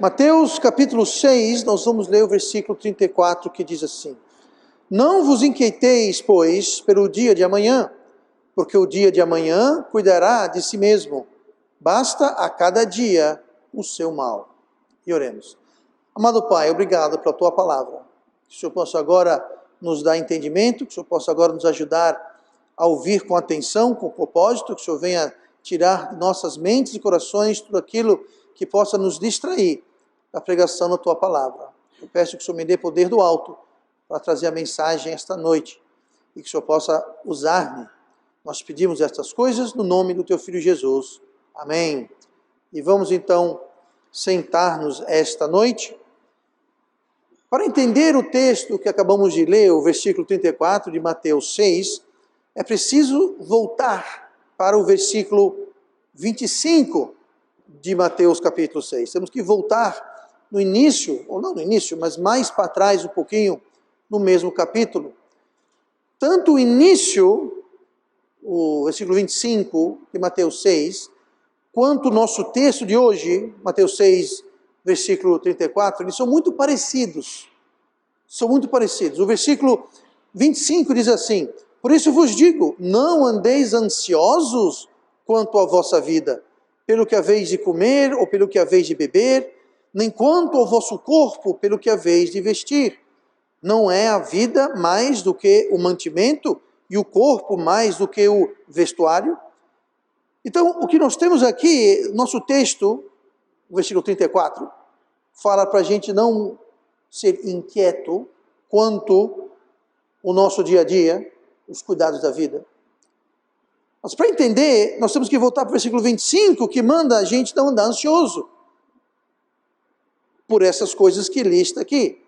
Mateus capítulo 6, nós vamos ler o versículo 34, que diz assim: Não vos inquieteis, pois, pelo dia de amanhã, porque o dia de amanhã cuidará de si mesmo. Basta a cada dia o seu mal. E oremos. Amado Pai, obrigado pela Tua palavra. Que o Senhor possa agora nos dar entendimento, que o Senhor possa agora nos ajudar a ouvir com atenção, com propósito, que o Senhor venha tirar de nossas mentes e corações tudo aquilo que possa nos distrair da pregação da Tua palavra. Eu peço que o Senhor me dê poder do alto para trazer a mensagem esta noite e que o Senhor possa usar-me. Nós pedimos estas coisas no nome do Teu Filho Jesus. Amém. E vamos então sentar-nos esta noite para entender o texto que acabamos de ler, o versículo 34 de Mateus 6, é preciso voltar para o versículo 25 de Mateus capítulo 6. Temos que voltar no início, ou não no início, mas mais para trás um pouquinho, no mesmo capítulo. Tanto o início, o versículo 25 de Mateus 6, quanto o nosso texto de hoje, Mateus 6, versículo 34, eles são muito parecidos. São muito parecidos. O versículo 25 diz assim: Por isso vos digo, não andeis ansiosos quanto à vossa vida, pelo que haveis de comer ou pelo que haveis de beber, nem quanto ao vosso corpo, pelo que haveis de vestir. Não é a vida mais do que o mantimento e o corpo mais do que o vestuário? Então, o que nós temos aqui, nosso texto, o versículo 34, fala para a gente não ser inquieto quanto o nosso dia a dia, os cuidados da vida. Mas para entender, nós temos que voltar para o versículo 25, que manda a gente não andar ansioso por essas coisas que lista aqui.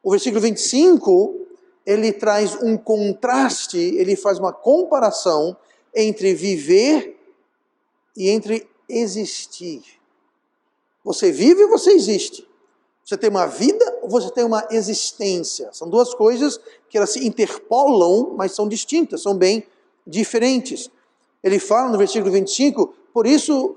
O versículo 25, ele traz um contraste, ele faz uma comparação entre viver e entre existir. Você vive ou você existe? Você tem uma vida ou você tem uma existência? São duas coisas que elas se interpolam, mas são distintas, são bem diferentes. Ele fala no versículo 25, por isso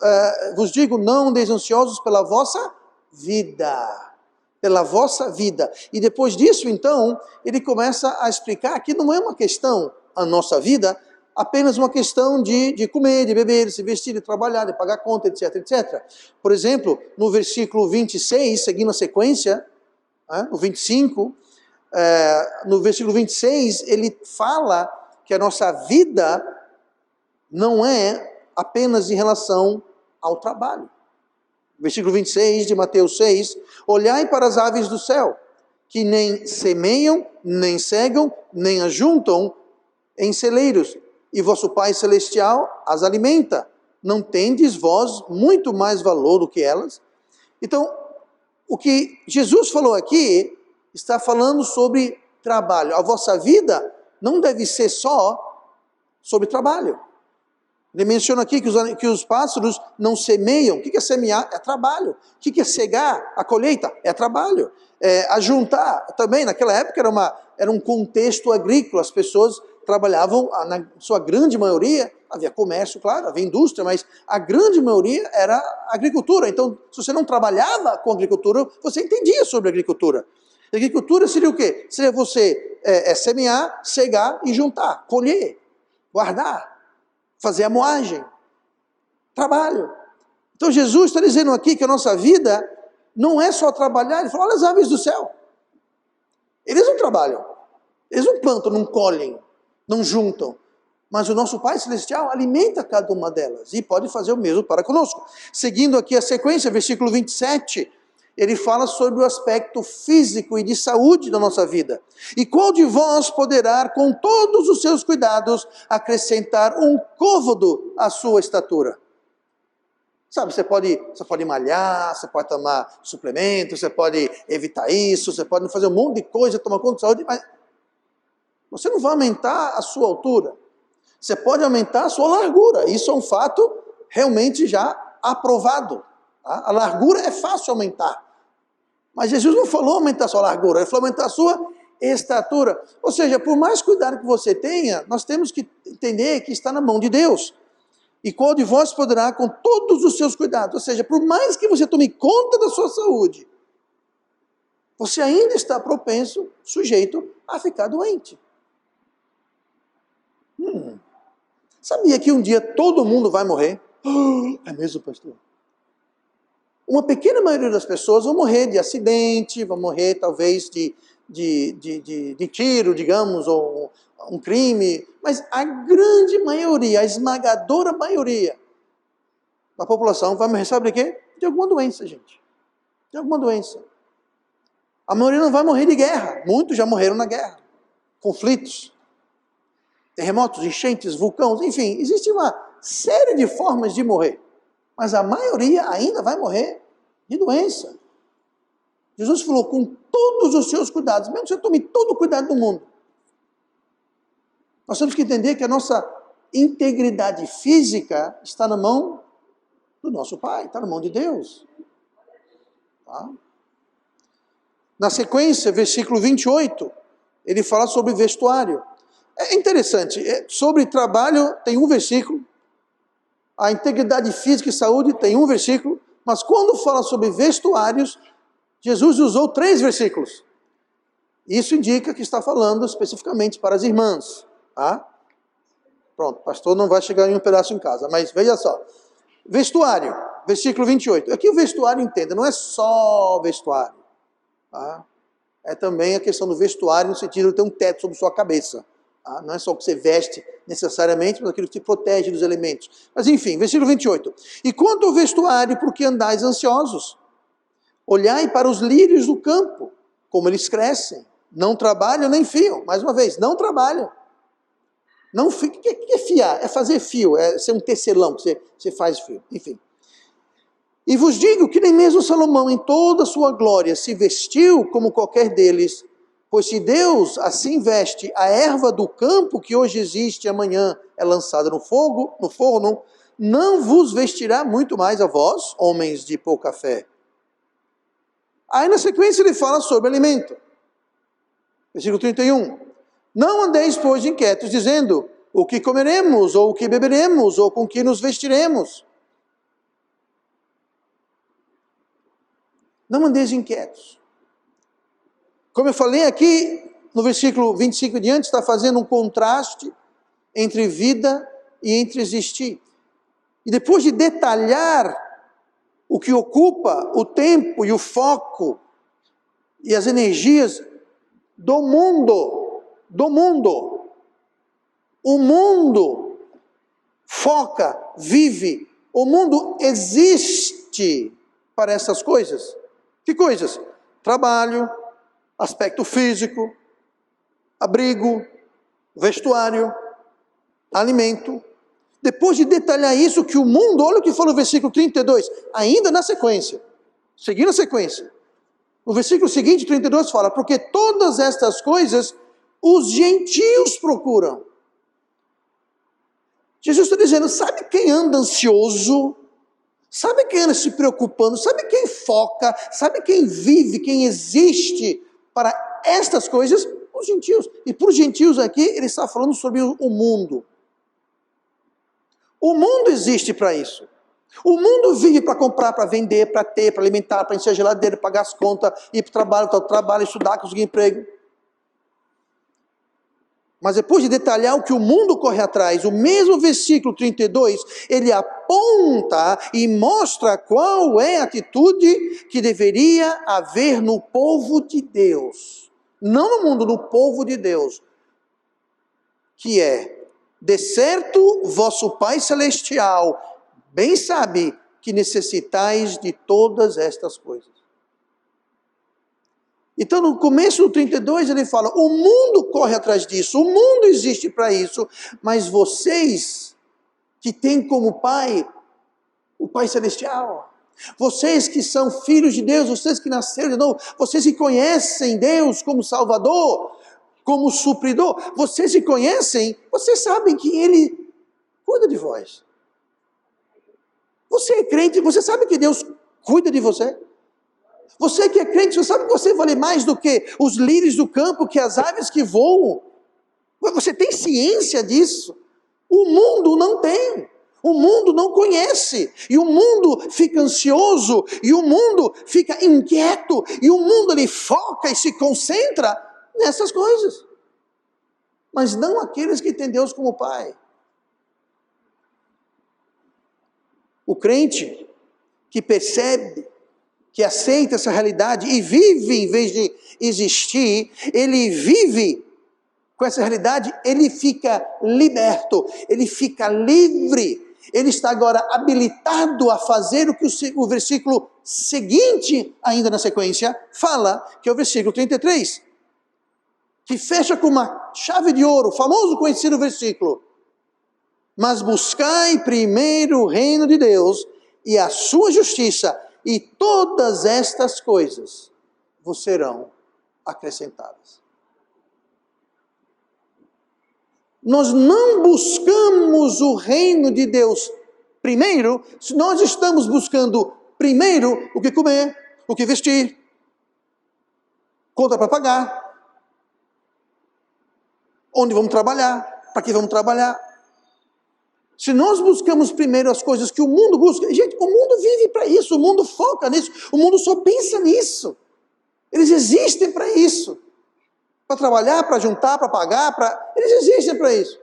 vos digo, não andeis ansiosos pela vossa vida. Pela vossa vida. E depois disso, então, ele começa a explicar que não é uma questão, a nossa vida, apenas uma questão de comer, de beber, de se vestir, de trabalhar, de pagar conta, etc, etc. Por exemplo, no versículo 26, seguindo a sequência, no 25, no versículo 26, ele fala que a nossa vida não é apenas em relação ao trabalho. Versículo 26 de Mateus 6, olhai para as aves do céu, que nem semeiam, nem cegam, nem ajuntam em celeiros, e vosso Pai Celestial as alimenta. Não tendes vós muito mais valor do que elas? Então, o que Jesus falou aqui, está falando sobre trabalho. A vossa vida não deve ser só sobre trabalho. Ele menciona aqui que os pássaros não semeiam. O que é semear? É trabalho. O que é cegar? A colheita? É trabalho. Ajuntar, também naquela época era um contexto agrícola. As pessoas trabalhavam, na sua grande maioria, havia comércio, claro, havia indústria, mas a grande maioria era agricultura. Então, se você não trabalhava com agricultura, você entendia sobre agricultura. Agricultura seria o quê? Seria você semear, cegar e juntar, colher, guardar, fazer a moagem, trabalho. Então Jesus está dizendo aqui que a nossa vida não é só trabalhar. Ele fala, olha as aves do céu. Eles não trabalham, eles não plantam, não colhem, não juntam. Mas o nosso Pai Celestial alimenta cada uma delas e pode fazer o mesmo para conosco. Seguindo aqui a sequência, versículo 27, ele fala sobre o aspecto físico e de saúde da nossa vida. E qual de vós poderá, com todos os seus cuidados, acrescentar um côvado à sua estatura? Sabe, você pode malhar, você pode tomar suplementos, você pode evitar isso, você pode fazer um monte de coisa, tomar conta de saúde, mas você não vai aumentar a sua altura. Você pode aumentar a sua largura. Isso é um fato realmente já aprovado. Tá? A largura é fácil aumentar. Mas Jesus não falou aumentar a sua largura, ele falou aumentar a sua estatura. Ou seja, por mais cuidado que você tenha, nós temos que entender que está na mão de Deus. E qual de vós poderá com todos os seus cuidados? Ou seja, por mais que você tome conta da sua saúde, você ainda está propenso, sujeito a ficar doente. Sabia que um dia todo mundo vai morrer? É mesmo, pastor? Uma pequena maioria das pessoas vão morrer de acidente, vão morrer talvez de tiro, digamos, ou um crime, mas a grande maioria, a esmagadora maioria da população vai morrer, sabe de quê? De alguma doença, gente. De alguma doença. A maioria não vai morrer de guerra, muitos já morreram na guerra. Conflitos, terremotos, enchentes, vulcões, enfim, existe uma série de formas de morrer, mas a maioria ainda vai morrer de doença. Jesus falou, com todos os seus cuidados, mesmo que você tome todo o cuidado do mundo, nós temos que entender que a nossa integridade física está na mão do nosso Pai, está na mão de Deus. Tá? Na sequência, versículo 28, ele fala sobre vestuário. É interessante, sobre trabalho tem um versículo, a integridade física e saúde tem um versículo, mas quando fala sobre vestuários, Jesus usou 3 versículos. Isso indica que está falando especificamente para as irmãs. Tá? Pronto, pastor não vai chegar em um pedaço em casa, mas veja só. Vestuário, versículo 28. Aqui o vestuário, entenda, não é só vestuário. Tá? É também a questão do vestuário no sentido de ter um teto sobre sua cabeça. Tá? Não é só o que você veste necessariamente, mas aquilo que te protege dos elementos. Mas enfim, versículo 28. E quanto ao vestuário, por que andais ansiosos? Olhai para os lírios do campo, como eles crescem. Não trabalham nem fiam. Mais uma vez, não trabalham. Não, o que é fiar? É fazer fio, é ser um tecelão, que você faz fio. Enfim. E vos digo que nem mesmo Salomão, em toda a sua glória, se vestiu como qualquer deles. Pois se Deus assim veste a erva do campo, que hoje existe e amanhã é lançada no forno, não vos vestirá muito mais a vós, homens de pouca fé. Aí na sequência ele fala sobre alimento. Versículo 31. Não andeis, pois, inquietos, dizendo, o que comeremos, ou o que beberemos, ou com que nos vestiremos. Não andeis inquietos. Como eu falei aqui, no versículo 25 e diante, está fazendo um contraste entre vida e entre existir. E depois de detalhar o que ocupa o tempo e o foco e as energias do mundo, o mundo foca, vive, o mundo existe para essas coisas. Que coisas? Trabalho, aspecto físico, abrigo, vestuário, alimento. Depois de detalhar isso, que o mundo, olha o que fala o versículo 32, ainda na sequência, seguindo a sequência. No versículo seguinte, 32, fala, porque todas estas coisas os gentios procuram. Jesus está dizendo, sabe quem anda ansioso? Sabe quem anda se preocupando? Sabe quem foca? Sabe quem vive, quem existe para estas coisas? Os gentios. E para os gentios aqui, ele está falando sobre o mundo. O mundo existe para isso. O mundo vive para comprar, para vender, para ter, para alimentar, para encher a geladeira, pagar as contas, ir para o trabalho, estudar, conseguir emprego. Mas depois de detalhar o que o mundo corre atrás, o mesmo versículo 32, ele aponta e mostra qual é a atitude que deveria haver no povo de Deus. Não no mundo, no povo de Deus. Que é, de certo, vosso Pai Celestial bem sabe que necessitais de todas estas coisas. Então, no começo do 32, ele fala, o mundo corre atrás disso, o mundo existe para isso, mas vocês que têm como Pai, o Pai Celestial, vocês que são filhos de Deus, vocês que nasceram de novo, vocês que conhecem Deus como Salvador, como supridor, vocês que conhecem, vocês sabem que Ele cuida de vós. Você é crente, você sabe que Deus cuida de você? Você que é crente, você sabe que você vale mais do que os lírios do campo, que as aves que voam? Você tem ciência disso? O mundo não tem. O mundo não conhece, e o mundo fica ansioso, e o mundo fica inquieto, e o mundo ele foca e se concentra nessas coisas. Mas não aqueles que têm Deus como Pai. O crente que percebe, que aceita essa realidade e vive em vez de existir, ele vive com essa realidade, ele fica liberto, ele fica livre, ele está agora habilitado a fazer o que o versículo seguinte, ainda na sequência, fala, que é o versículo 33, que fecha com uma chave de ouro, o famoso conhecido versículo: mas buscai primeiro o reino de Deus e a sua justiça, e todas estas coisas vos serão acrescentadas. Nós não buscamos o reino de Deus primeiro, se nós estamos buscando primeiro o que comer, o que vestir, conta para pagar, onde vamos trabalhar, para que vamos trabalhar. Se nós buscamos primeiro as coisas que o mundo busca, gente, o mundo vive para isso, o mundo foca nisso, o mundo só pensa nisso. Eles existem para isso. Para trabalhar, para juntar, para pagar, eles existem para isso.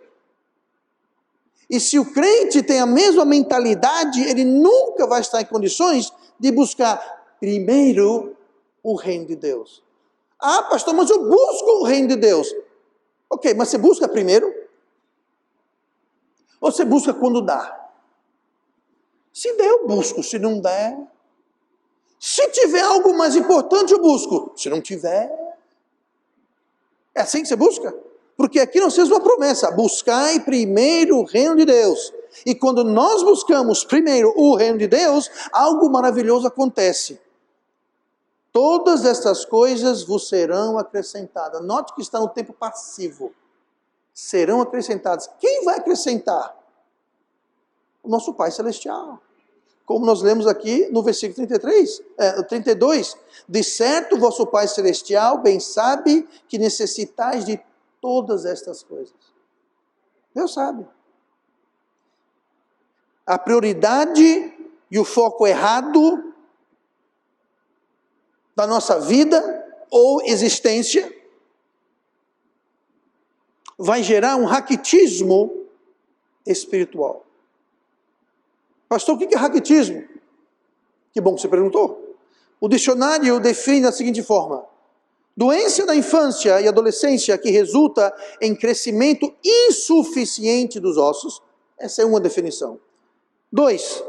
E se o crente tem a mesma mentalidade, ele nunca vai estar em condições de buscar primeiro o reino de Deus. Ah, pastor, mas eu busco o reino de Deus. Ok, mas você busca primeiro? Ou você busca quando dá? Se der, eu busco. Se não der... Se tiver algo mais importante, eu busco. Se não tiver... É assim que você busca? Porque aqui nós temos uma promessa: buscai primeiro o reino de Deus. E quando nós buscamos primeiro o reino de Deus, algo maravilhoso acontece. Todas estas coisas vos serão acrescentadas. Note que está no tempo passivo. Serão acrescentadas. Quem vai acrescentar? O nosso Pai Celestial. Como nós lemos aqui no versículo 32. De certo, vosso Pai Celestial bem sabe que necessitais de todas estas coisas. Deus sabe. A prioridade e o foco errado da nossa vida ou existência vai gerar um raquitismo espiritual. Pastor, o que é raquitismo? Que bom que você perguntou. O dicionário define da seguinte forma: doença da infância e adolescência que resulta em crescimento insuficiente dos ossos. Essa é uma definição. 2.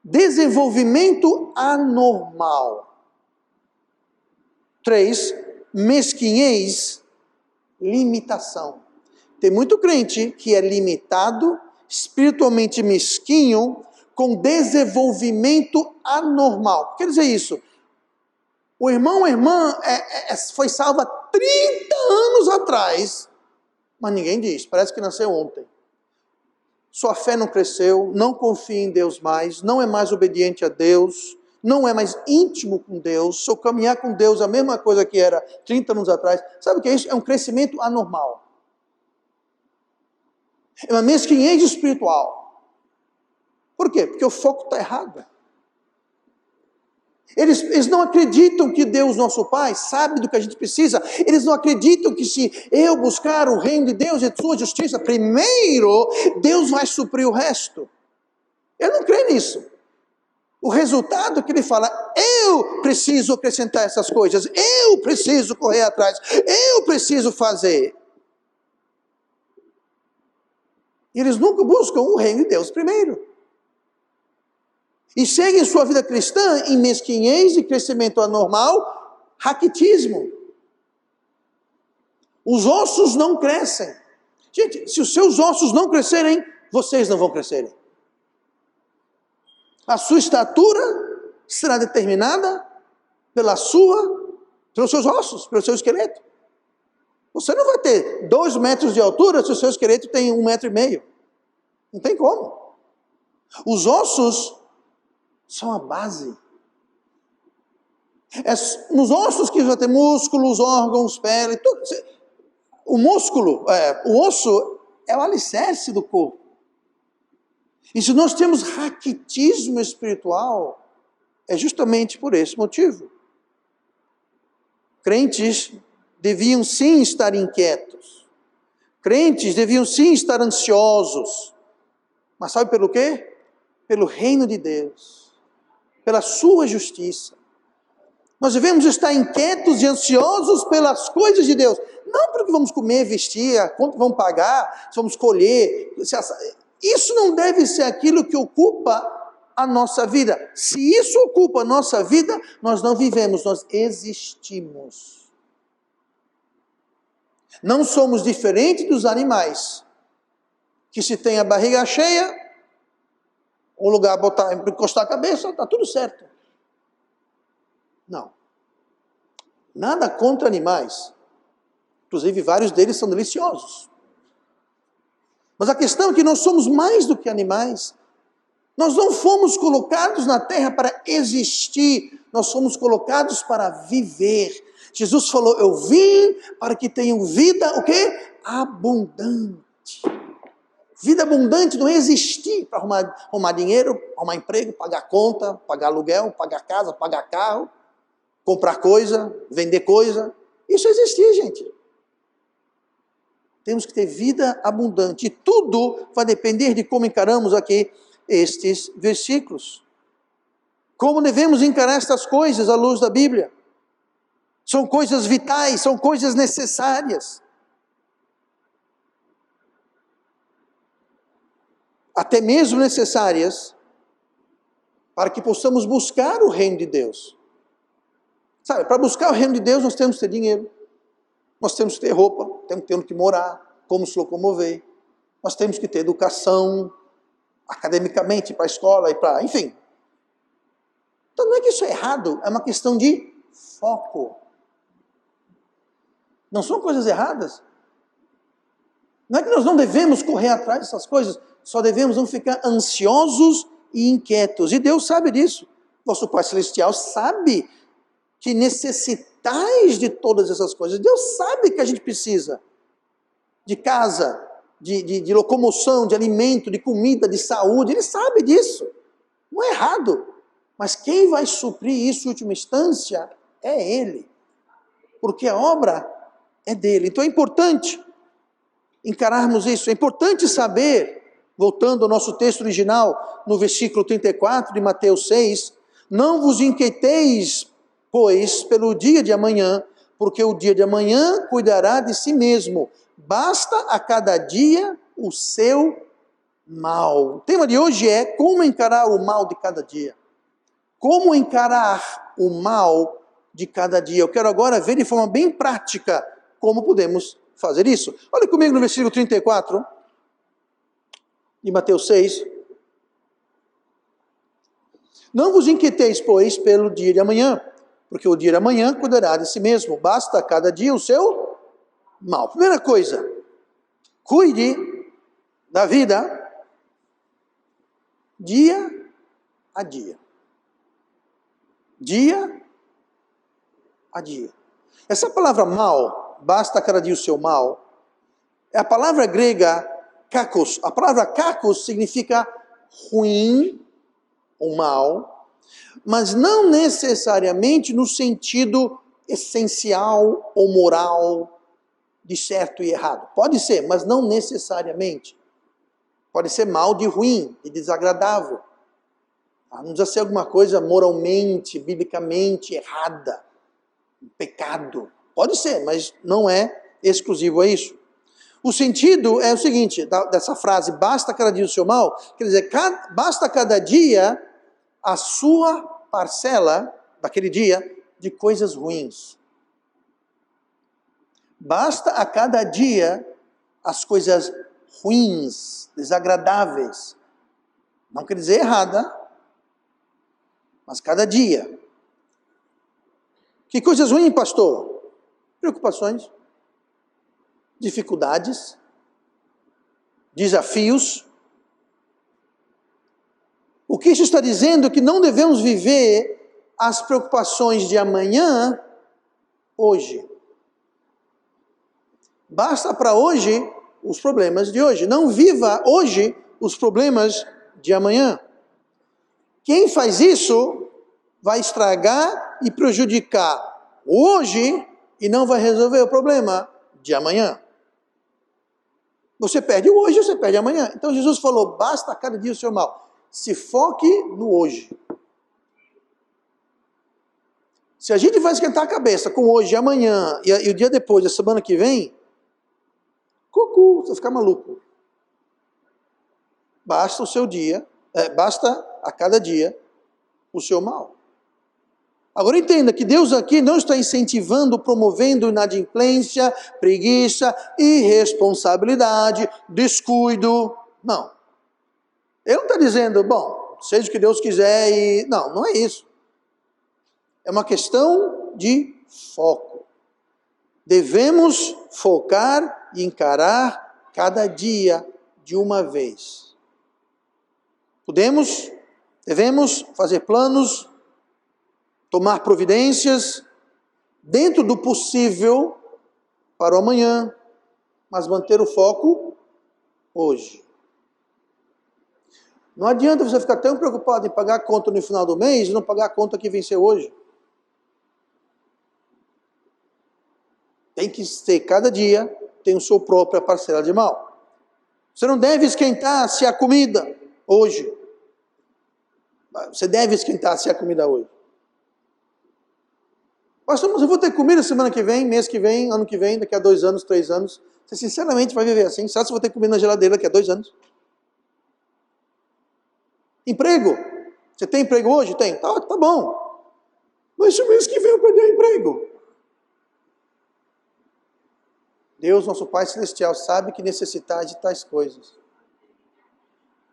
Desenvolvimento anormal. 3. Mesquinhez, limitação. Tem muito crente que é limitado, espiritualmente mesquinho, com desenvolvimento anormal. O que quer dizer isso? O irmão ou irmã foi salvo há 30 anos atrás, mas ninguém diz, parece que nasceu ontem. Sua fé não cresceu, não confia em Deus mais, não é mais obediente a Deus, não é mais íntimo com Deus, seu caminhar com Deus é a mesma coisa que era 30 anos atrás. Sabe o que é isso? É um crescimento anormal. É uma mesquinhez espiritual. Por quê? Porque o foco está errado. Eles não acreditam que Deus, nosso Pai, sabe do que a gente precisa. Eles não acreditam que se eu buscar o reino de Deus e a sua justiça primeiro, Deus vai suprir o resto. Eu não creio nisso. O resultado é que ele fala: eu preciso acrescentar essas coisas, eu preciso correr atrás, eu preciso fazer. E eles nunca buscam o reino de Deus primeiro. E seguem sua vida cristã em mesquinhez e crescimento anormal, raquitismo. Os ossos não crescem. Gente, se os seus ossos não crescerem, vocês não vão crescerem. A sua estatura será determinada pelos seus ossos, pelo seu esqueleto. Você não vai ter 2 metros de altura se o seu esqueleto tem 1,5 metro. Não tem como. Os ossos são a base. Nos ossos que vai ter músculos, órgãos, pele, tudo. O músculo, o osso é o alicerce do corpo. E se nós temos raquitismo espiritual, é justamente por esse motivo. Crentes deviam sim estar inquietos. Crentes deviam sim estar ansiosos. Mas sabe pelo quê? Pelo reino de Deus, pela sua justiça. Nós devemos estar inquietos e ansiosos pelas coisas de Deus. Não pelo que vamos comer, vestir, quanto vamos pagar, se vamos colher. Isso não deve ser aquilo que ocupa a nossa vida. Se isso ocupa a nossa vida, nós não vivemos, nós existimos. Não somos diferentes dos animais, que se tem a barriga cheia, um lugar botar, encostar a cabeça, está tudo certo. Não. Nada contra animais. Inclusive, vários deles são deliciosos. Mas a questão é que nós somos mais do que animais. Nós não fomos colocados na terra para existir. Nós fomos colocados para viver. Jesus falou, eu vim para que tenham vida, o quê? Abundante. Vida abundante não é existir para arrumar dinheiro, arrumar emprego, pagar conta, pagar aluguel, pagar casa, pagar carro, comprar coisa, vender coisa. Isso é existir, gente. Temos que ter vida abundante. E tudo vai depender de como encaramos aqui estes versículos. Como devemos encarar estas coisas à luz da Bíblia? São coisas vitais, são coisas necessárias. Até mesmo necessárias para que possamos buscar o reino de Deus. Sabe, para buscar o reino de Deus nós temos que ter dinheiro, nós temos que ter roupa, temos que ter onde morar, como se locomover, nós temos que ter educação, academicamente, para a escola e para, enfim. Então não é que isso é errado, é uma questão de foco. Não são coisas erradas. Não é que nós não devemos correr atrás dessas coisas, só devemos não ficar ansiosos e inquietos. E Deus sabe disso. Nosso Pai Celestial sabe que necessitais de todas essas coisas. Deus sabe que a gente precisa de casa, de locomoção, de alimento, de comida, de saúde. Ele sabe disso. Não é errado. Mas quem vai suprir isso em última instância é Ele. Porque a obra é dele. Então é importante encararmos isso. É importante saber, voltando ao nosso texto original, no versículo 34 de Mateus 6, não vos inquieteis, pois, pelo dia de amanhã, porque o dia de amanhã cuidará de si mesmo. Basta a cada dia o seu mal. O tema de hoje é como encarar o mal de cada dia. Como encarar o mal de cada dia. Eu quero agora ver de forma bem prática como podemos fazer isso. Olha comigo no versículo 34 de Mateus 6. Não vos inquieteis, pois, pelo dia de amanhã, porque o dia de amanhã cuidará de si mesmo. Basta a cada dia o seu mal. Primeira coisa, cuide da vida dia a dia. Dia a dia. Essa palavra mal, basta a cada dia o seu mal, é a palavra grega kakos. A palavra kakos significa ruim ou mal, mas não necessariamente no sentido essencial ou moral de certo e errado. Pode ser, mas não necessariamente. Pode ser mal de ruim, de desagradável. Não precisa ser alguma coisa moralmente, biblicamente errada, um pecado. Pode ser, mas não é exclusivo a isso. O sentido é o seguinte, dessa frase, basta cada dia o seu mal, quer dizer, basta cada dia a sua parcela, daquele dia, de coisas ruins. Basta a cada dia as coisas ruins, desagradáveis. Não quer dizer errada, mas cada dia. Que coisas ruins, pastor? Preocupações, dificuldades, desafios. O que isso está dizendo é que não devemos viver as preocupações de amanhã, hoje. Basta para hoje os problemas de hoje. Não viva hoje os problemas de amanhã. Quem faz isso vai estragar e prejudicar hoje e não vai resolver o problema de amanhã. Você perde o hoje, você perde amanhã. Então Jesus falou, basta cada dia o seu mal. Se foque no hoje. Se a gente vai esquentar a cabeça com hoje, amanhã e o dia depois, a semana que vem, cucu, você vai ficar maluco. Basta o seu dia, basta a cada dia o seu mal. Agora entenda que Deus aqui não está incentivando, promovendo inadimplência, preguiça, irresponsabilidade, descuido. Não. Ele não está dizendo, bom, seja o que Deus quiser e... Não, não é isso. É uma questão de foco. Devemos focar e encarar cada dia de uma vez. Devemos fazer planos, tomar providências dentro do possível para o amanhã, mas manter o foco hoje. Não adianta você ficar tão preocupado em pagar a conta no final do mês e não pagar a conta que venceu hoje. Tem que ter, cada dia tem a sua própria parcela de mal. Você não deve esquentar-se a comida hoje. Você deve esquentar-se a comida hoje. Pastor, mas eu vou ter comida semana que vem, mês que vem, ano que vem, daqui a 2 anos, 3 anos. Você sinceramente vai viver assim? Será que você vai ter comida na geladeira daqui a 2 anos? Emprego? Você tem emprego hoje? Tem. Tá bom. Mas o mês que vem eu perder o emprego. Deus, nosso Pai Celestial, sabe que necessitais de tais coisas.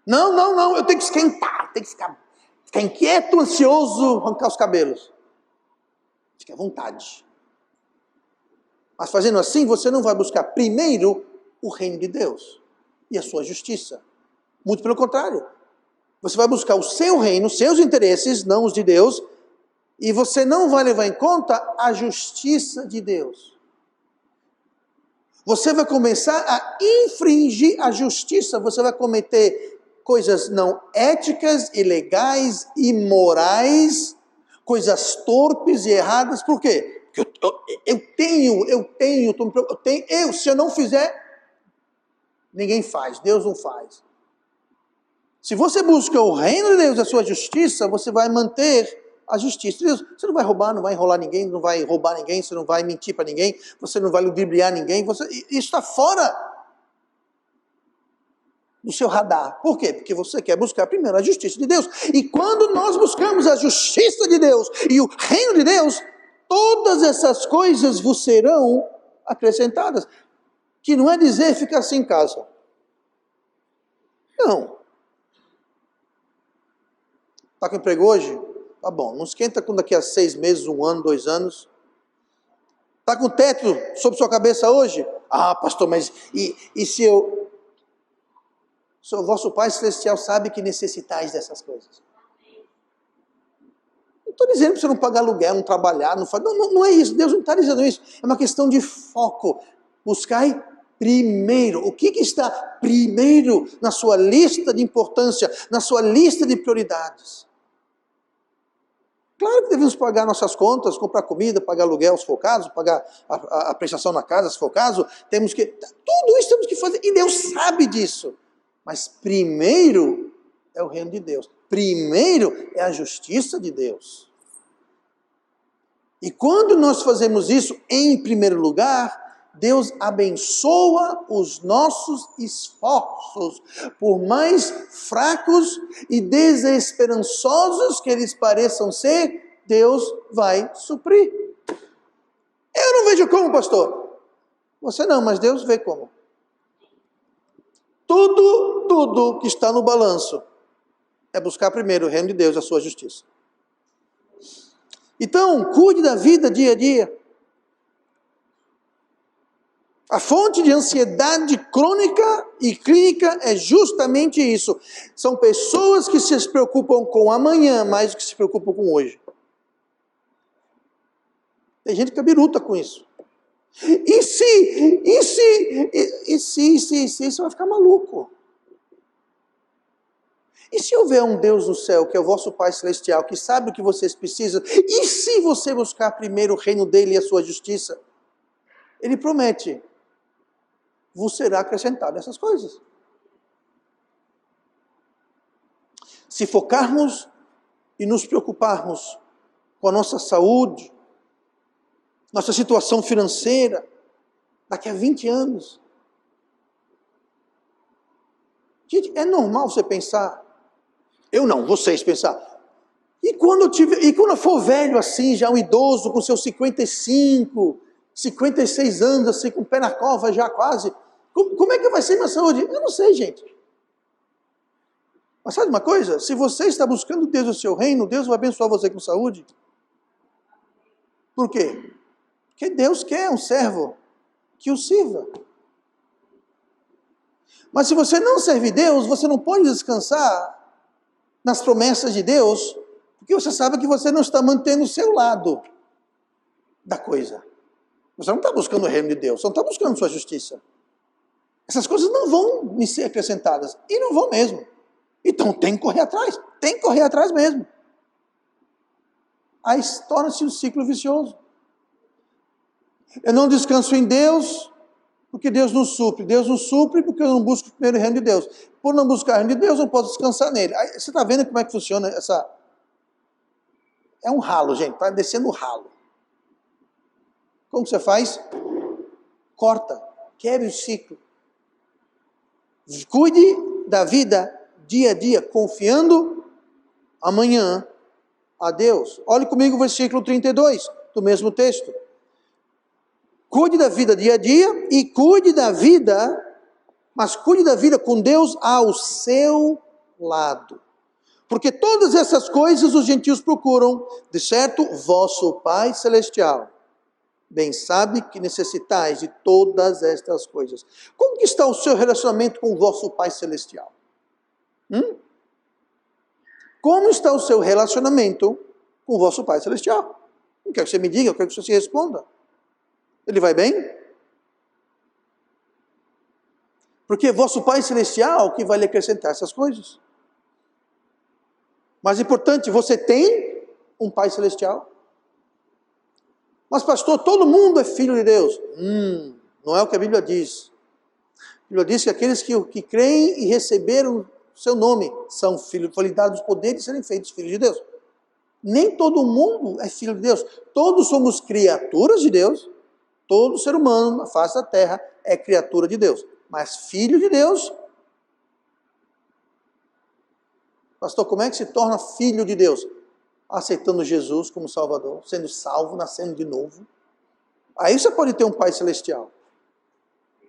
Não, eu tenho que esquentar, tenho que ficar inquieto, ansioso, arrancar os cabelos. Fique à vontade. Mas fazendo assim, você não vai buscar primeiro o reino de Deus e a sua justiça. Muito pelo contrário. Você vai buscar o seu reino, os seus interesses, não os de Deus, e você não vai levar em conta a justiça de Deus. Você vai começar a infringir a justiça, você vai cometer coisas não éticas, ilegais, imorais, coisas torpes e erradas. Por quê? Porque se eu não fizer, ninguém faz, Deus não faz. Se você busca o reino de Deus, a sua justiça, você vai manter a justiça de Deus. Você não vai roubar, não vai enrolar ninguém, não vai roubar ninguém, você não vai mentir para ninguém, você não vai ludibriar ninguém, isso está fora do seu radar. Por quê? Porque você quer buscar primeiro a justiça de Deus. E quando nós buscamos a justiça de Deus e o reino de Deus, todas essas coisas vos serão acrescentadas. Que não é dizer ficar assim em casa. Não. Está com emprego hoje? Tá bom. Não esquenta com daqui a 6 meses, 1 ano, 2 anos. Está com teto sobre sua cabeça hoje? Ah, pastor, mas e se eu... O vosso Pai Celestial sabe que necessitais dessas coisas. Não estou dizendo para você não pagar aluguel, não trabalhar, não é isso. Deus não está dizendo isso. É uma questão de foco. Buscai primeiro. O que está primeiro na sua lista de importância, na sua lista de prioridades? Claro que devemos pagar nossas contas, comprar comida, pagar aluguel se for o caso, pagar a prestação na casa se for o caso. Tudo isso temos que fazer e Deus sabe disso. Mas primeiro é o reino de Deus. Primeiro é a justiça de Deus. E quando nós fazemos isso em primeiro lugar, Deus abençoa os nossos esforços, por mais fracos e desesperançosos que eles pareçam ser, Deus vai suprir. Eu não vejo como, pastor. Você não, mas Deus vê como. Tudo que está no balanço é buscar primeiro o reino de Deus e a sua justiça. Então, cuide da vida dia a dia. A fonte de ansiedade crônica e clínica é justamente isso. São pessoas que se preocupam com amanhã mais do que se preocupam com hoje. Tem gente que é biruta com isso. E se, você vai ficar maluco. E se houver um Deus no céu, que é o vosso Pai Celestial, que sabe o que vocês precisam, e se você buscar primeiro o reino dele e a sua justiça, ele promete, vos será acrescentado essas coisas. Se focarmos e nos preocuparmos com a nossa saúde, nossa situação financeira, daqui a 20 anos. Gente, é normal você pensar, eu não, vocês pensar, e quando eu for velho assim, já um idoso com seus 55, 56 anos, assim, com o pé na cova já quase, como é que vai ser minha saúde? Eu não sei, gente. Mas sabe uma coisa? Se você está buscando Deus e o seu reino, Deus vai abençoar você com saúde. Por quê? Porque Deus quer um servo que o sirva. Mas se você não serve Deus, você não pode descansar nas promessas de Deus, porque você sabe que você não está mantendo o seu lado da coisa. Você não está buscando o reino de Deus, você não está buscando sua justiça. Essas coisas não vão me ser acrescentadas, e não vão mesmo. Então tem que correr atrás mesmo. Aí torna-se um ciclo vicioso. Eu não descanso em Deus, porque Deus nos supre. Deus nos supre porque eu não busco primeiro o reino de Deus. Por não buscar o reino de Deus, eu não posso descansar nele. Aí, você está vendo como é que funciona essa... É um ralo, gente, está descendo o ralo. Como você faz? Corta, quebre o ciclo. Cuide da vida dia a dia, confiando amanhã a Deus. Olhe comigo o versículo 32 do mesmo texto. Cuide da vida dia a dia e cuide da vida, mas cuide da vida com Deus ao seu lado. Porque todas essas coisas os gentios procuram, de certo, vosso Pai Celestial bem sabe que necessitais de todas estas coisas. Como que está o seu relacionamento com o vosso Pai Celestial? Como está o seu relacionamento com o vosso Pai Celestial? Não quero que você me diga, eu quero que você se responda. Ele vai bem? Porque vosso Pai Celestial que vai lhe acrescentar essas coisas. Mas importante, você tem um Pai Celestial? Mas pastor, todo mundo é filho de Deus. Não é o que a Bíblia diz. A Bíblia diz que aqueles que creem e receberam seu nome são filhos, foi lhe dado os poderes de serem feitos filhos de Deus. Nem todo mundo é filho de Deus. Todos somos criaturas de Deus. Todo ser humano na face da terra é criatura de Deus. Mas filho de Deus... Pastor, como é que se torna filho de Deus? Aceitando Jesus como Salvador, sendo salvo, nascendo de novo. Aí você pode ter um Pai Celestial.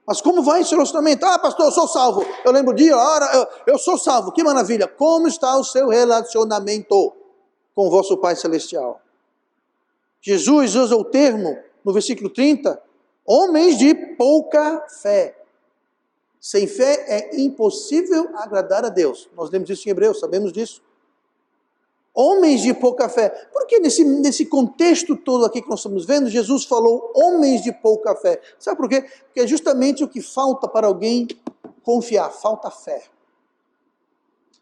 Mas como vai esse relacionamento? Ah, pastor, eu sou salvo. Eu lembro o dia, a hora, eu sou salvo. Que maravilha. Como está o seu relacionamento com o vosso Pai Celestial? Jesus usa o termo, no versículo 30, homens de pouca fé. Sem fé é impossível agradar a Deus. Nós lemos isso em Hebreus, sabemos disso. Homens de pouca fé. Por que nesse contexto todo aqui que nós estamos vendo, Jesus falou homens de pouca fé? Sabe por quê? Porque é justamente o que falta para alguém confiar, falta fé.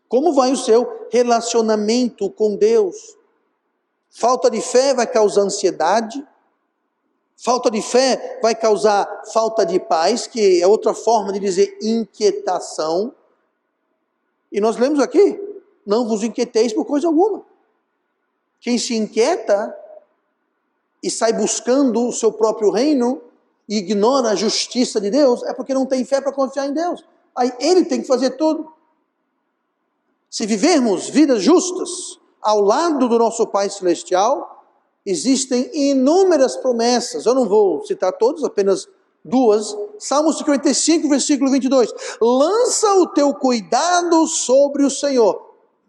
Como vai o seu relacionamento com Deus? Falta de fé vai causar ansiedade. Falta de fé vai causar falta de paz, que é outra forma de dizer inquietação. E nós lemos aqui, não vos inquieteis por coisa alguma. Quem se inquieta e sai buscando o seu próprio reino e ignora a justiça de Deus, é porque não tem fé para confiar em Deus. Aí ele tem que fazer tudo. Se vivermos vidas justas ao lado do nosso Pai Celestial, existem inúmeras promessas. Eu não vou citar todas, apenas duas. Salmo 55, versículo 22. Lança o teu cuidado sobre o Senhor.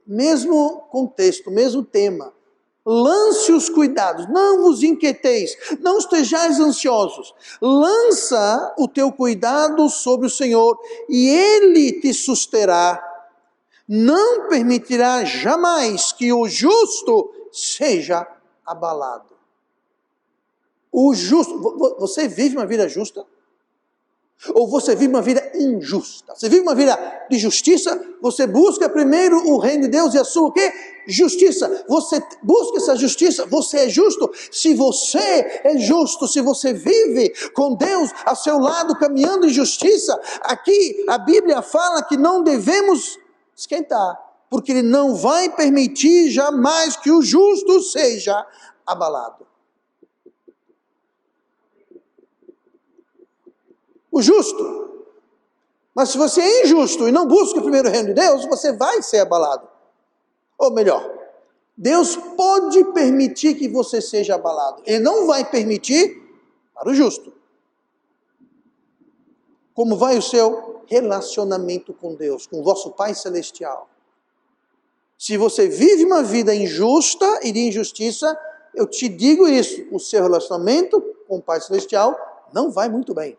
Mesmo contexto, mesmo tema. Lance os cuidados, não vos inquieteis, não estejais ansiosos. Lança o teu cuidado sobre o Senhor e Ele te susterá. Não permitirá jamais que o justo seja abalado. O justo, você vive uma vida justa? Ou você vive uma vida injusta? Você vive uma vida de justiça? Você busca primeiro o reino de Deus e a sua o quê? Justiça. Você busca essa justiça, você é justo. Se você é justo, se você vive com Deus ao seu lado, caminhando em justiça, aqui a Bíblia fala que não devemos esquentar, porque Ele não vai permitir jamais que o justo seja abalado. O justo. Mas se você é injusto e não busca primeiro o reino de Deus, você vai ser abalado. Ou melhor, Deus pode permitir que você seja abalado. Ele não vai permitir para o justo. Como vai o seu relacionamento com Deus, com o vosso Pai Celestial? Se você vive uma vida injusta e de injustiça, eu te digo isso, o seu relacionamento com o Pai Celestial não vai muito bem.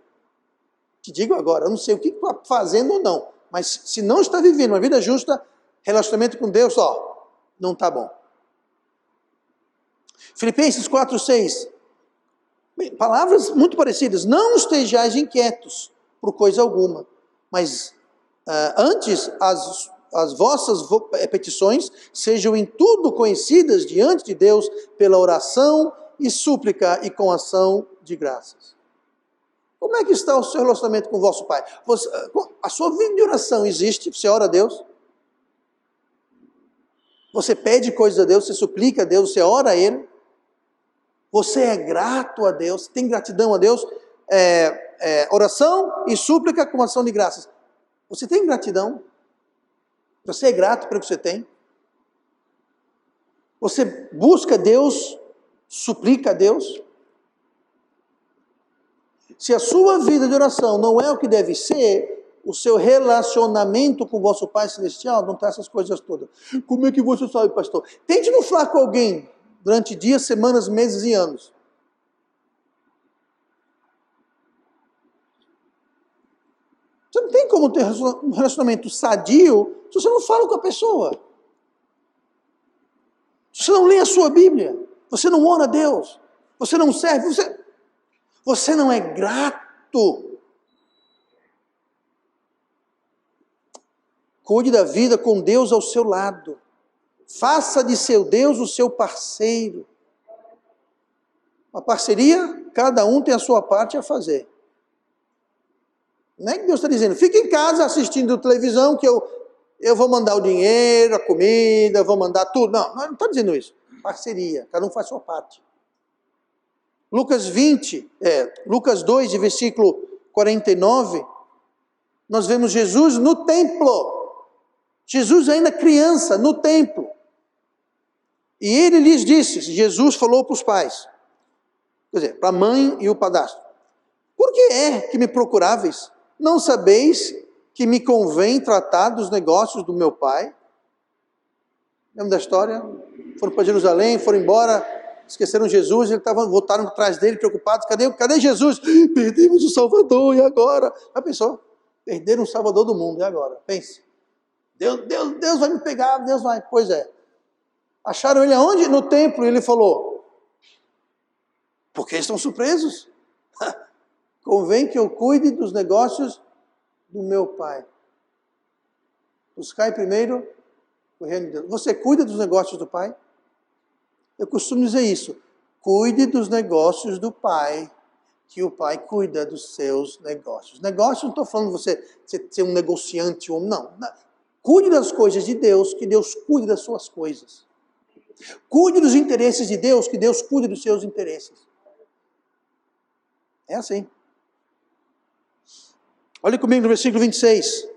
Te digo agora, eu não sei o que está fazendo ou não, mas se não está vivendo uma vida justa, relacionamento com Deus, não está bom. Filipenses 4:6, palavras muito parecidas. Não estejais inquietos por coisa alguma, mas antes as vossas petições sejam em tudo conhecidas diante de Deus pela oração e súplica e com ação de graças. Como é que está o seu relacionamento com o vosso Pai? A sua vida de oração existe? Você ora a Deus? Você pede coisas a Deus, você suplica a Deus, você ora a Ele? Você é grato a Deus? Tem gratidão a Deus? Oração e súplica com ação de graças. Você tem gratidão? Você é grato pelo que você tem? Você busca Deus? Suplica a Deus? Se a sua vida de oração não é o que deve ser, o seu relacionamento com o vosso Pai Celestial não está essas coisas todas. Como é que você sabe, pastor? Tente não falar com alguém durante dias, semanas, meses e anos. Você não tem como ter um relacionamento sadio se você não fala com a pessoa. Se você não lê a sua Bíblia, você não ora a Deus, você não serve, você não é grato. Cuide da vida com Deus ao seu lado. Faça de seu Deus o seu parceiro. Uma parceria, cada um tem a sua parte a fazer. Não é que Deus está dizendo, fique em casa assistindo televisão que eu vou mandar o dinheiro, a comida, vou mandar tudo. Não está dizendo isso. Parceria, cada um faz a sua parte. Lucas 2, de versículo 49, nós vemos Jesus no templo. Jesus ainda criança, no templo. E ele lhes disse, Jesus falou para os pais, quer dizer, para a mãe e o padrasto, por que é que me procuráveis? Não sabeis que me convém tratar dos negócios do meu pai? Lembra da história? Foram para Jerusalém, foram embora, esqueceram Jesus, voltaram atrás dele preocupados, cadê Jesus? Perdemos o Salvador, e agora? Já pensou? Perderam o Salvador do mundo, e agora? Pense. Deus vai me pegar, Deus vai. Pois é. Acharam ele aonde? No templo, e ele falou, porque estão surpresos? Convém que eu cuide dos negócios do meu pai. Buscai primeiro o reino de Deus. Você cuida dos negócios do pai? Eu costumo dizer isso. Cuide dos negócios do pai, que o pai cuida dos seus negócios. Negócio, não estou falando você ser um negociante, não. Cuide das coisas de Deus, que Deus cuide das suas coisas. Cuide dos interesses de Deus, que Deus cuide dos seus interesses. É assim. Olha comigo no versículo 26.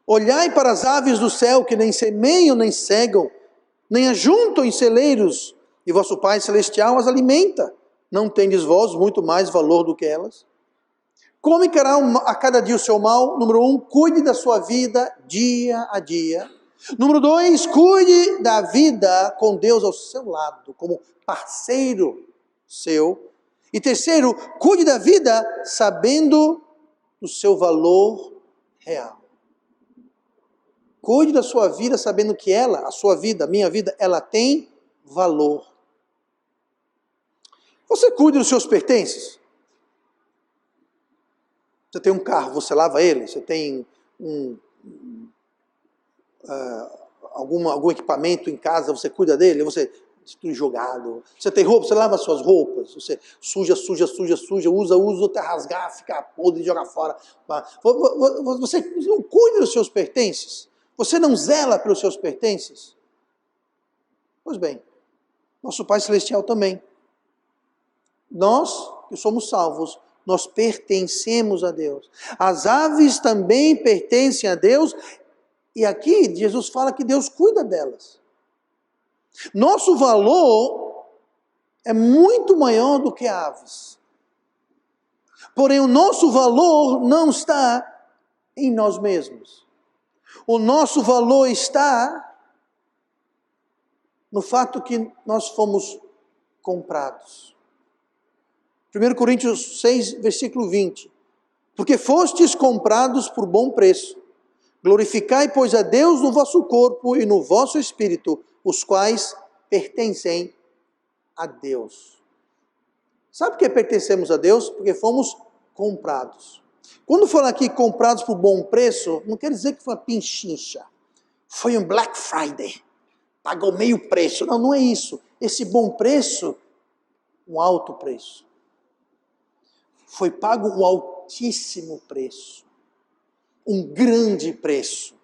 Olhai para as aves do céu, que nem semeiam, nem cegam, nem ajuntam em celeiros, e vosso Pai Celestial as alimenta. Não tendes vós muito mais valor do que elas? Come a cada dia o seu mal. Número 1, cuide da sua vida dia a dia. Número 2, cuide da vida com Deus ao seu lado, como parceiro seu. E terceiro, cuide da vida sabendo do seu valor real. Cuide da sua vida sabendo que ela, a sua vida, a minha vida, ela tem valor. Você cuida dos seus pertences? Você tem um carro, você lava ele? Você tem algum equipamento em casa, você cuida dele? Você tudo jogado. Você tem roupa, você lava as suas roupas. Você suja, usa até rasgar, ficar podre e jogar fora. Você não cuida dos seus pertences? Você não zela pelos seus pertences? Pois bem, nosso Pai Celestial também. Nós, que somos salvos, nós pertencemos a Deus. As aves também pertencem a Deus, e aqui Jesus fala que Deus cuida delas. Nosso valor é muito maior do que aves. Porém, o nosso valor não está em nós mesmos. O nosso valor está no fato que nós fomos comprados. 1 Coríntios 6, versículo 20. Porque fostes comprados por bom preço. Glorificai, pois, a Deus no vosso corpo e no vosso espírito, os quais pertencem a Deus. Sabe por que pertencemos a Deus? Porque fomos comprados. Quando fala aqui comprados por bom preço, não quer dizer que foi uma pinchincha. Foi um Black Friday. Pagou meio preço. Não, não é isso. Esse bom preço, um alto preço. Foi pago um altíssimo preço. Um grande preço.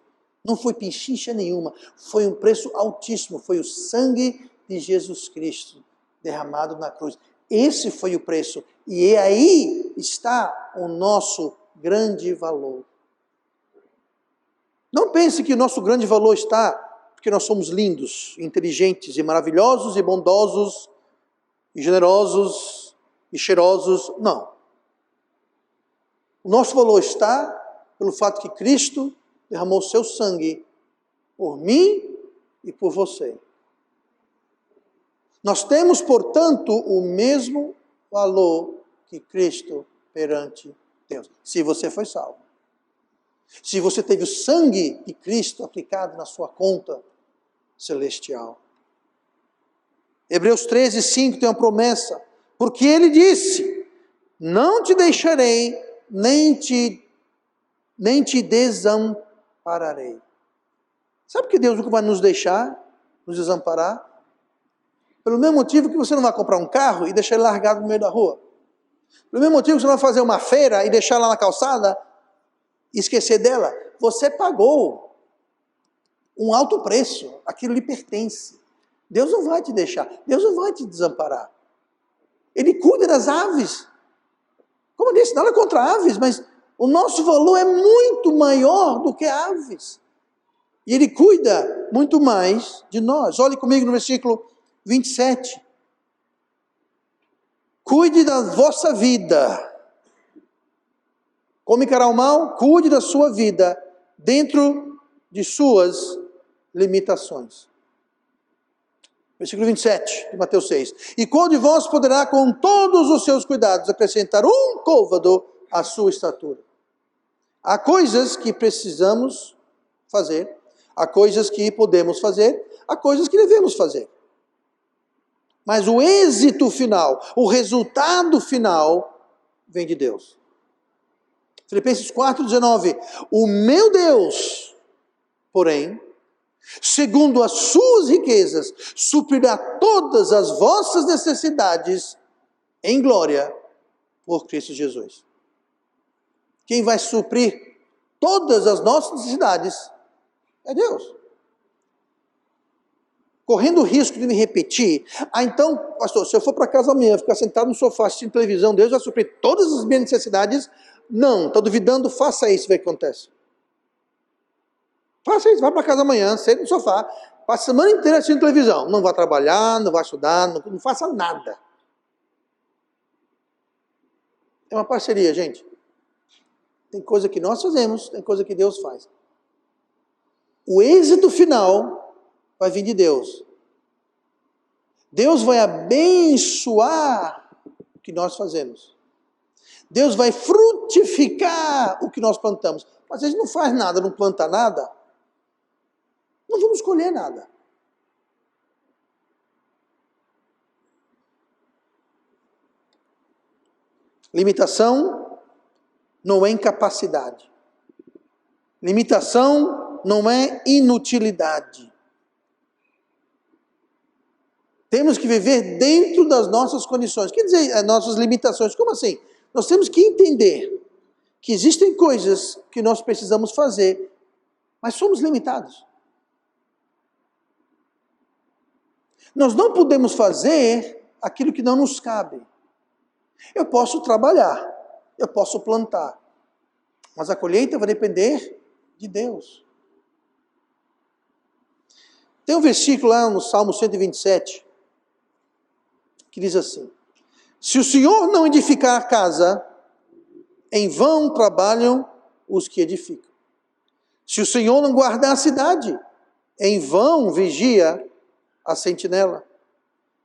Não foi pinchincha nenhuma. Foi um preço altíssimo. Foi o sangue de Jesus Cristo derramado na cruz. Esse foi o preço. E aí está o nosso grande valor. Não pense que o nosso grande valor está porque nós somos lindos, inteligentes e maravilhosos e bondosos e generosos e cheirosos. Não. O nosso valor está pelo fato que Cristo derramou seu sangue por mim e por você. Nós temos, portanto, o mesmo valor que Cristo perante Deus. Se você foi salvo. Se você teve o sangue de Cristo aplicado na sua conta celestial. Hebreus 13, 5 tem uma promessa. Porque ele disse, não te deixarei, nem te desampararei. Sabe que Deus nunca vai nos deixar, nos desamparar? Pelo mesmo motivo que você não vai comprar um carro e deixar ele largado no meio da rua. Pelo mesmo motivo que você não vai fazer uma feira e deixar lá na calçada e esquecer dela. Você pagou um alto preço, aquilo lhe pertence. Deus não vai te deixar, Deus não vai te desamparar. Ele cuida das aves. Como eu disse, nada contra aves, mas o nosso valor é muito maior do que aves. E Ele cuida muito mais de nós. Olhe comigo no versículo 27. Cuide da vossa vida. Como encarar o mal? Cuide da sua vida dentro de suas limitações. Versículo 27 de Mateus 6. E qual de vós poderá com todos os seus cuidados acrescentar um côvado à sua estatura? Há coisas que precisamos fazer, há coisas que podemos fazer, há coisas que devemos fazer. Mas o êxito final, o resultado final, vem de Deus. Filipenses 4,19. O meu Deus, porém, segundo as suas riquezas, suprirá todas as vossas necessidades em glória por Cristo Jesus. Quem vai suprir todas as nossas necessidades é Deus. Correndo o risco de me repetir, então, pastor, se eu for para casa amanhã, ficar sentado no sofá assistindo televisão, Deus vai suprir todas as minhas necessidades? Não, está duvidando, faça isso, vê o que acontece. Faça isso, vai para casa amanhã, senta no sofá, passa a semana inteira assistindo televisão. Não vai trabalhar, não vai estudar, não faça nada. É uma parceria, gente. Tem coisa que nós fazemos, tem coisa que Deus faz. O êxito final vai vir de Deus. Deus vai abençoar o que nós fazemos. Deus vai frutificar o que nós plantamos. Mas se a gente não faz nada, não planta nada, não vamos colher nada. Limitação não é incapacidade. Limitação não é inutilidade. Temos que viver dentro das nossas condições. Quer dizer, as nossas limitações. Como assim? Nós temos que entender que existem coisas que nós precisamos fazer, mas somos limitados. Nós não podemos fazer aquilo que não nos cabe. Eu posso trabalhar, eu posso plantar, mas a colheita vai depender de Deus. Tem um versículo lá no Salmo 127, que diz assim: se o Senhor não edificar a casa, em vão trabalham os que edificam. Se o Senhor não guardar a cidade, em vão vigia a sentinela.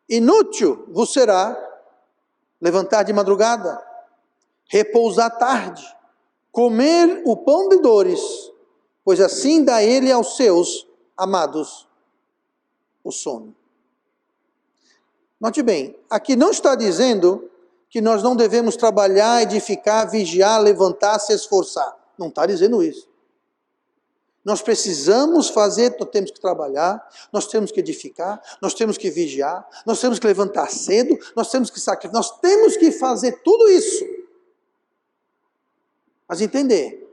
Inútil vos será levantar de madrugada, repousar tarde, comer o pão de dores, pois assim dá ele aos seus amados o sono. Note bem, aqui não está dizendo que nós não devemos trabalhar, edificar, vigiar, levantar, se esforçar. Não está dizendo isso. Nós precisamos fazer, nós temos que trabalhar, nós temos que edificar, nós temos que vigiar, nós temos que levantar cedo, nós temos que sacrificar, nós temos que fazer tudo isso. Mas entender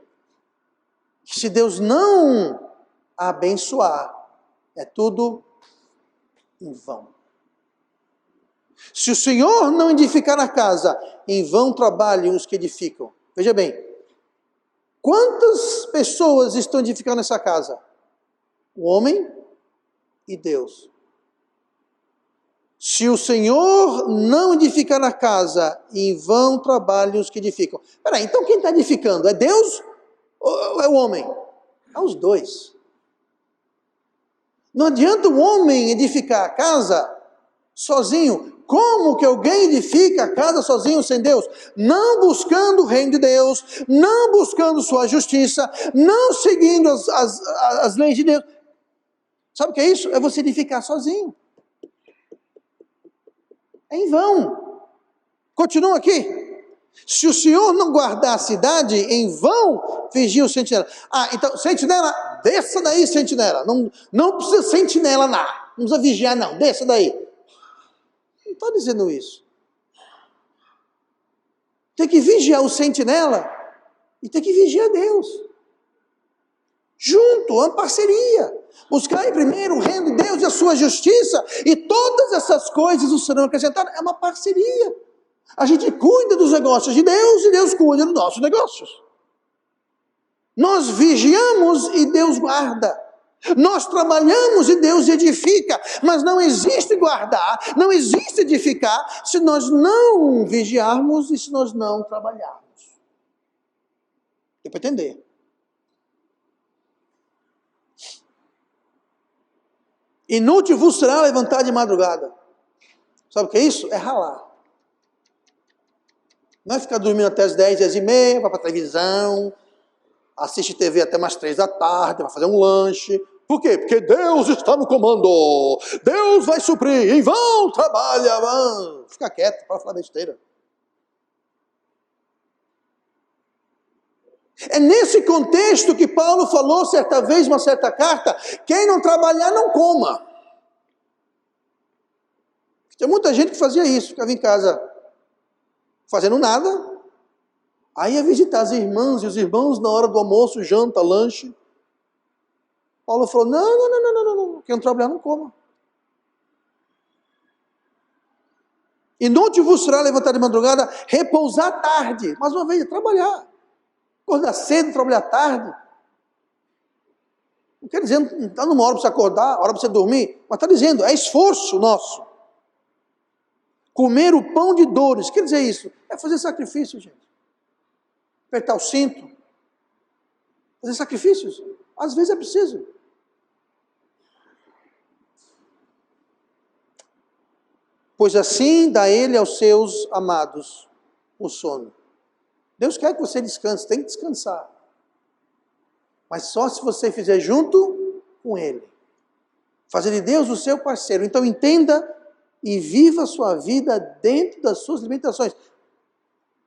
que se Deus não abençoar, é tudo em vão. Se o Senhor não edificar a casa, em vão trabalham os que edificam. Veja bem, quantas pessoas estão edificando essa casa? O homem e Deus. Se o Senhor não edificar a casa, em vão trabalham os que edificam. Peraí, então quem está edificando? É Deus ou é o homem? É os dois. Não adianta o homem edificar a casa sozinho. Como que alguém edifica a casa sozinho sem Deus? Não buscando o reino de Deus, não buscando sua justiça, não seguindo as leis de Deus. Sabe o que é isso? É você edificar sozinho. É em vão. Continua aqui. Se o Senhor não guardar a cidade, em vão vigia o sentinela. Ah, então, sentinela, desça daí, sentinela. Não precisa sentinela, não precisa vigiar, não. Desça daí. Não está dizendo isso. Tem que vigiar o sentinela e tem que vigiar Deus. Junto, uma parceria. Buscar em primeiro o reino de Deus e a sua justiça, e todas essas coisas o serão acrescentadas. É uma parceria. A gente cuida dos negócios de Deus e Deus cuida dos nossos negócios. Nós vigiamos e Deus guarda. Nós trabalhamos e Deus edifica, mas não existe guardar, não existe edificar, se nós não vigiarmos e se nós não trabalharmos. Deu para entender? Inútil vos será levantar de madrugada. Sabe o que é isso? É ralar. Não é ficar dormindo até as 10, 10h30, vai para a televisão, assiste TV até umas 3 da tarde, vai fazer um lanche. Por quê? Porque Deus está no comando. Deus vai suprir. Em vão trabalha. Fica quieto para falar besteira. É nesse contexto que Paulo falou certa vez, uma certa carta: quem não trabalhar não coma. Tem muita gente que fazia isso, ficava em casa fazendo nada, aí ia visitar as irmãs e os irmãos na hora do almoço, janta, lanche. Paulo falou: não, quem não trabalhar não coma. Inútil vos será levantar de madrugada, repousar tarde. Mais uma vez, trabalhar. Acordar cedo, trabalhar tarde. Não quer dizer, não está numa hora para você acordar, hora para você dormir, mas está dizendo, é esforço nosso. Comer o pão de dores, quer dizer isso? É fazer sacrifício, gente. Apertar o cinto. Fazer sacrifícios. Às vezes é preciso. Pois assim dá ele aos seus amados o sono. Deus quer que você descanse, tem que descansar. Mas só se você fizer junto com ele. Fazer de Deus o seu parceiro. Então entenda e viva a sua vida dentro das suas limitações.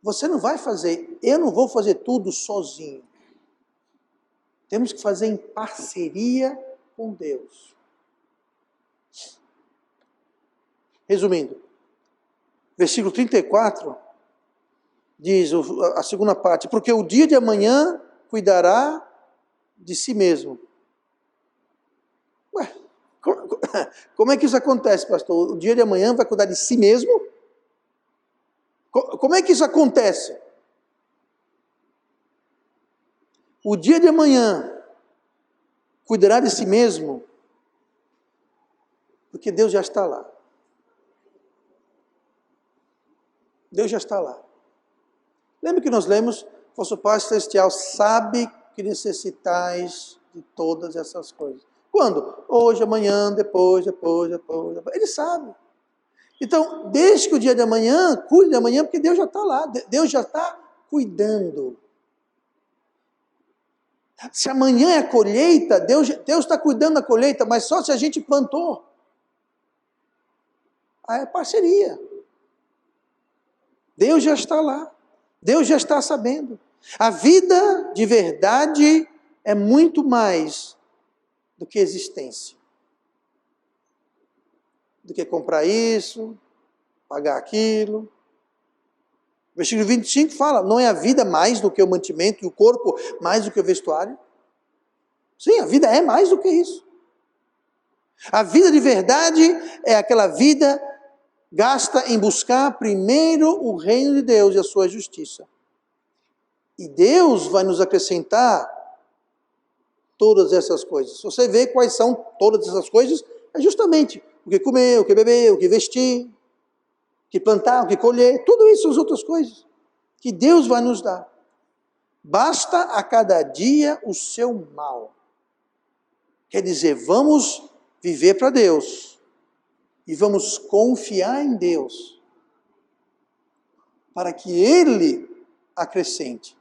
Você não vai fazer, eu não vou fazer tudo sozinho. Temos que fazer em parceria com Deus. Resumindo, versículo 34 diz a segunda parte: porque o dia de amanhã cuidará de si mesmo. Ué, como é que isso acontece, pastor? O dia de amanhã vai cuidar de si mesmo? Como é que isso acontece? O dia de amanhã cuidará de si mesmo, porque Deus já está lá. Deus já está lá. Lembra que nós lemos, vosso Pai Celestial sabe que necessitais de todas essas coisas. Quando? Hoje, amanhã, depois. Ele sabe. Então, deixe que o dia de amanhã, cuide de amanhã, porque Deus já está lá. Deus já está cuidando. Se amanhã é a colheita, Deus está cuidando da colheita, mas só se a gente plantou. Aí é parceria. Deus já está lá. Deus já está sabendo. A vida de verdade é muito mais do que existência. Do que comprar isso, pagar aquilo. O versículo 25 fala, não é a vida mais do que o mantimento e o corpo mais do que o vestuário? Sim, a vida é mais do que isso. A vida de verdade é aquela vida gasta em buscar primeiro o reino de Deus e a sua justiça. E Deus vai nos acrescentar todas essas coisas. Se você vê quais são todas essas coisas, é justamente o que comer, o que beber, o que vestir, o que plantar, o que colher, tudo isso são as outras coisas que Deus vai nos dar. Basta a cada dia o seu mal. Quer dizer, vamos viver para Deus e vamos confiar em Deus para que Ele acrescente,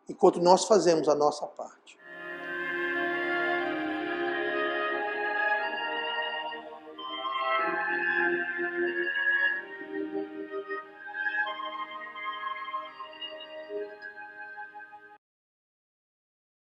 enquanto nós fazemos a nossa parte.